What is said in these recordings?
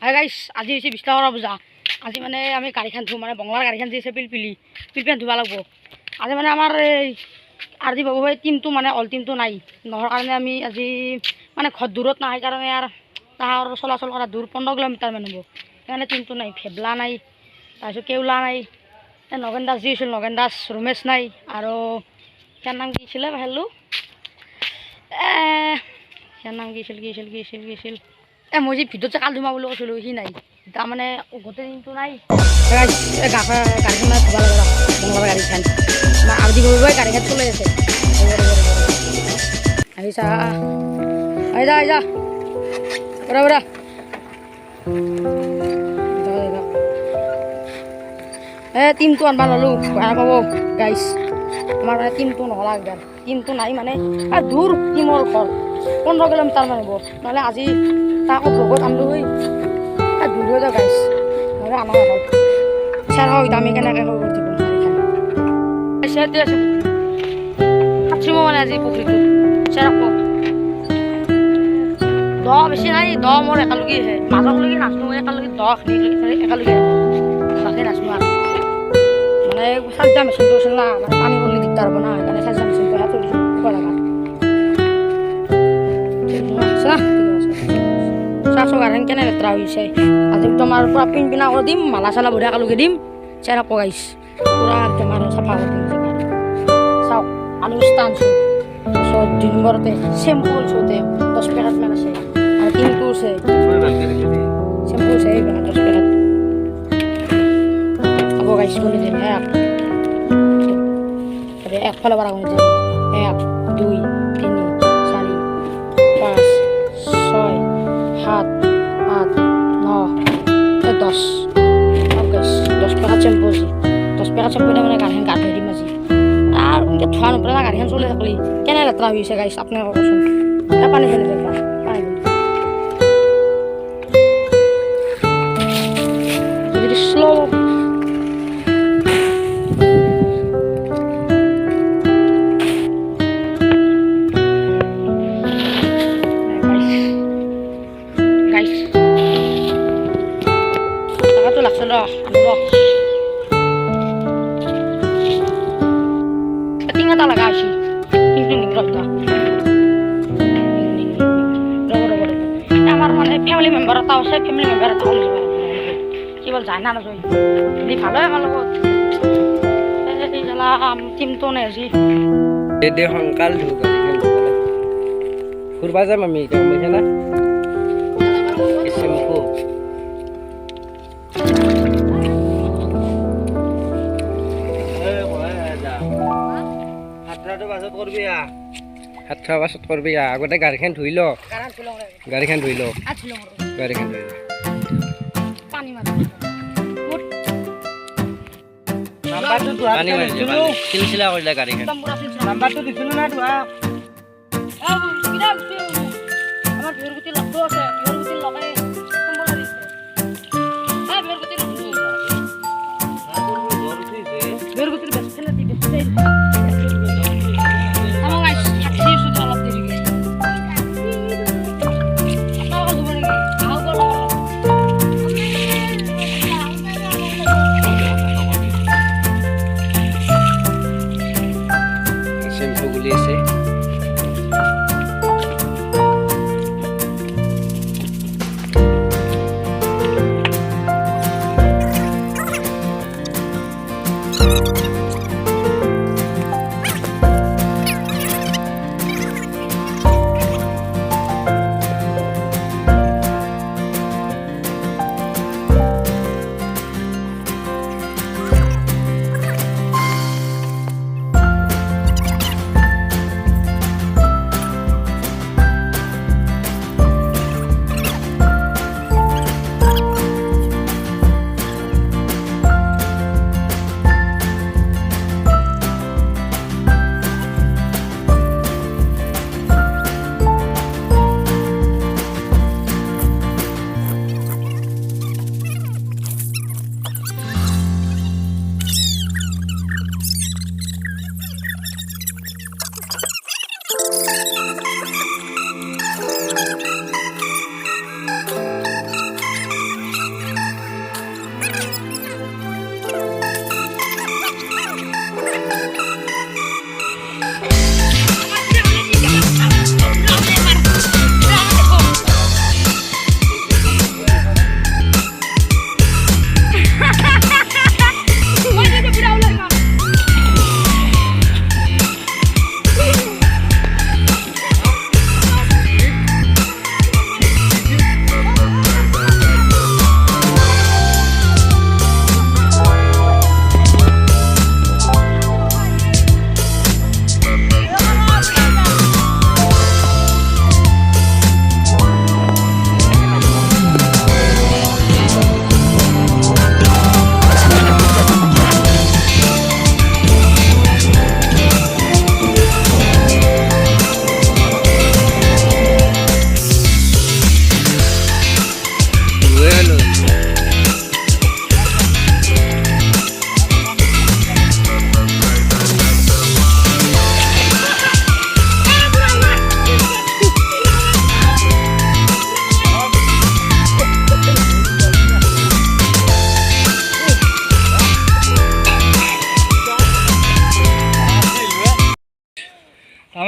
Hi guys আজি হৈছে বিশ্বকৰ্মা পূজা। আজি মানে আমি গাড়ীখন ধুওঁ, মানে বঙলাৰ গাড়ীখন যি আছে পিলপিন ধুব লাগিব। আজি মানে আমাৰ এই আৰজি বাবু ভাই টিমটো মানে অল টিমটো নাই নোহোৱাৰ কাৰণে আমি আজি মানে ঘৰ দূৰত নাই কাৰণে আৰু তাহাৰ চলাচল কৰা দূৰ 15 কিলোমিটাৰমান হ'ব, সেইকাৰণে টিমটো নাই। ভেবলা নাই, তাৰপিছত কেওলা নাই, নগেন দাস যি আছিল নগেন দাস, ৰমেশ নাই, আৰু ইয়াৰ নাম কি আছিলে ভাবিলোঁ, ইয়াৰ নাম কি আছিল মই যে ভিডিঅ'ত যে কাল ধুমা বুলি কৈছিলোঁ সি নাই, তাৰমানে গোটেই দিনটো নাই। গাড়ীখন মানে ধুব লাগে বঙলাৰ গাড়ীখন, আৰজি বাবু ভাই গাড়ীখন চলাই আছে। আহিছা আহিছা বৰা টিমটো আনবা ল'লোঁ, বেয়া পাব গাইছ। আমাৰ মানে টিমটো নহ'লা একবাৰ, টিমটো নাই মানে দূৰ টিমৰ ঘৰ 15 কিলোমিটাৰমান হ'ব, নহ'লে আজি তাকো ভোগত আনলোঁ হৈ দূৰ হৈ যাওঁ গাইছ, নহ'লে আনা নহ'ল। চেৰ হয় আমি কেনেকৈ হৈ দিব গাড়ীখন চেৰটো আছে সাঁতুৰিব মানে আজি পুখুৰীটো চেৰ দ বেছি নাই, দ মোৰ একেলগেহে মাজকলৈকে নাচনো, একেলগে দখিনি একেলগে বাকী নাচনো আৰু মানে চাৰ্জাৰ মেচিনটো আছিল না, মানে পানী পৰলি দিগদাৰ হ'ব না, সেইকাৰণে চাৰ্জাৰ মেচিনটো হাতত দিব লগা চাচো গাড়ীখন কেনে লেতেৰা হৈছে। আজি একদম আৰু পূৰা পিনা কৰি দিম, মালা চালা বঢ়িয়া একেলগে দিম, চেৰা পগাইছ পূৰা একদম আৰু চাফা কৰি দিম। চাওক আলু আনছোঁ, তাৰপিছত 2 নম্বৰতে চেম্পু আনছোঁ, 10 পেকেটমান আছে, আৰু টিমটো আছে চেম্পু আছে 10 পেকেট হ'ব গাইছ কৰি দিম। একফালে পৰা কৰি দিম 1 2 3 4 5 6 7 8 9 10 10 পেকেট চেম্পু আছে, 10 পেকেট চেম্পু মানে গাড়ীখন গা ধুই দিম আজি। আৰু এনেকৈ ধোৱা নপৰে না গাড়ীখন চলি থাকলি কেনে লেতেৰা হৈছে গাইছ আপোনাক কচোন। পানী ঢালি দিম পানী যদি শ্ল' লাগছে ৰ টিং এটা লগা আছে কিন্তু আমাৰ মানে ফেমিলি মেম্বাৰ এটা আছে, ফেমিলি মেম্বাৰ এটা ওলাই যাব কি বল যায় না নাযায় যদি ভাল হয় আমাৰ লগত টিমটো নে আজি দে সোনকাল ফুৰবা যাম আমি এতিয়া গম পাইছা না। চেম্পু 7টা পাছত কৰবি আগতে গাড়ীখন ধুই ল, গাড়ীখন ধুই ল চিলচিলা কৰিলে গাড়ীখন নাম্বাৰটো দিছিলোঁ না ধোৱা আমাৰ বিহুৰ গুটি লগটো আছে, বিহুৰ গুটি লগাই বিহুৰ গুটিৰ বেছি দি বেছি চেম্পু গুলি আছে।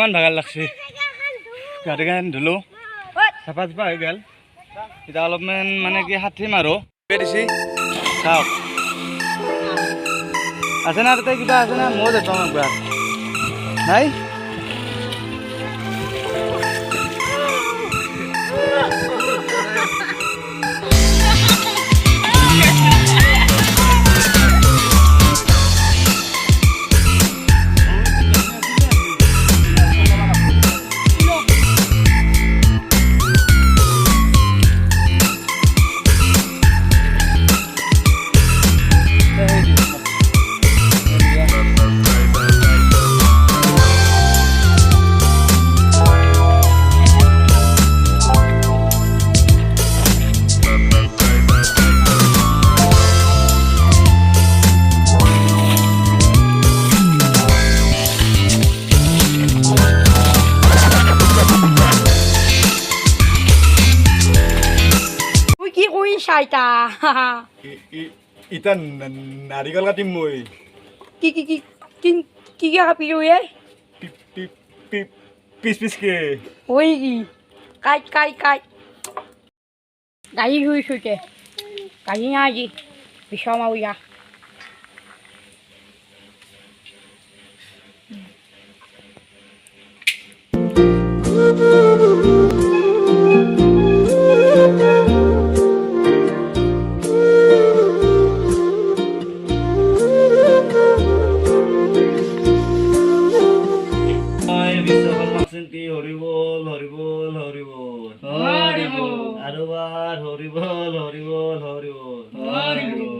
বেয়ামান ভাগাৰ লাগছে গাড়ীখন ধুলোঁ চাফা চাফা হৈ গ'ল এতিয়া অলপমান মানে কি হাঠিম আৰু দিছি চাওক আছে না তাতে কিবা আছে না ময়ো দেখুৱাম একবাৰ নাই তুই কি কৰিস আইতা ইটা নাৰিকল কাটিম মই কি কি কি কি কি কি কাপি রে পিচ পিচকে ওই কি কাট কাট কাট গাড়ি শুই শুইতে গাড়ি না আজি বিষম আউয়া হৰিবল হৰিবল হৰিবল আৰু বাৰ হৰিবল হৰিবল হৰিবল হৰিবল